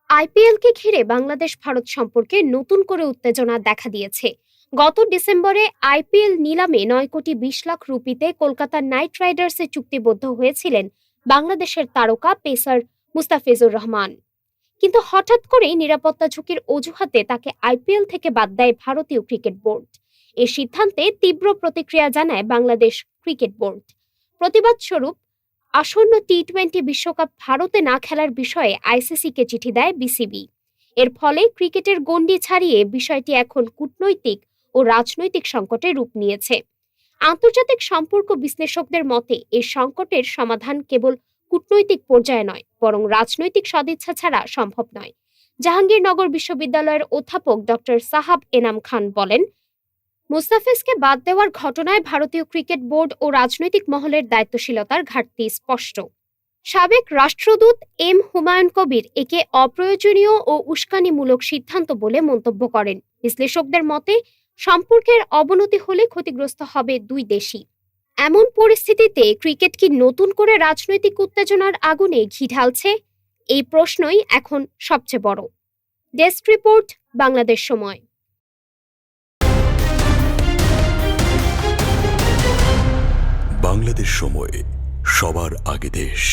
আইপিএলকে ঘিরে বাংলাদেশ ভারত সম্পর্কে নতুন করে উত্তেজনা দেখা দিয়েছে। গত ডিসেম্বরে আইপিএল নিলামে ৯,২০,০০,০০০ রুপিতে কলকাতা নাইট রাইডার্সে চুক্তিবদ্ধ হয়েছিলেন বাংলাদেশের তারকা পেসার মুস্তাফিজুর রহমান। কিন্তু হঠাৎ করেই নিরাপত্তা ঝুঁকির অজুহাতে তাকে আইপিএল থেকে বাদ দেয় ভারতীয় ক্রিকেট বোর্ড। এ সিদ্ধান্তে তীব্র প্রতিক্রিয়া জানায় বাংলাদেশ ক্রিকেট বোর্ড। প্রতিবাদ স্বরূপ আসন্ন টি-20 বিশ্বকাপ ভারতে না খেলার বিষয়ে আইসিসিকে চিঠি দেয় বিসিবি। এর ফলে ক্রিকেটের গণ্ডি ছাড়িয়ে বিষয়টি এখন কূটনৈতিক ও রাজনৈতিক সংকটে রূপ নিয়েছে। আন্তর্জাতিক সম্পর্ক বিশ্লেষকদের মতে এই সংকটের সমাধান কেবল কূটনৈতিক পর্যায়ে নয়, বরং রাজনৈতিক সদিচ্ছা ছাড়া সম্ভব নয়। জাহাঙ্গীরনগর বিশ্ববিদ্যালয়ের অধ্যাপক ডক্টর সাহাব এনাম খান বলেন, মুস্তাফিজকে বাদ দেওয়ার ঘটনায় ভারতীয় ক্রিকেট বোর্ড ও রাজনৈতিক মহলের দায়িত্বশীলতার ঘাটতি স্পষ্ট। সাবেক রাষ্ট্রদূত এম হুমায়ুন কবির একে অপ্রয়োজনীয় ও উস্কানিমূলক সিদ্ধান্ত বলে মন্তব্য করেন। বিশ্লেষকদের মতে সম্পর্কের অবনতি হলে ক্ষতিগ্রস্ত হবে দুই দেশই। এমন পরিস্থিতিতে ক্রিকেট কি নতুন করে রাজনৈতিক উত্তেজনার আগুনে ঘি ঢালছে? এই প্রশ্নই এখন সবচেয়ে বড়। ডেস্ক রিপোর্ট, বাংলাদেশ সময়। বাংলাদেশ সময়, সবার আগে দেশ।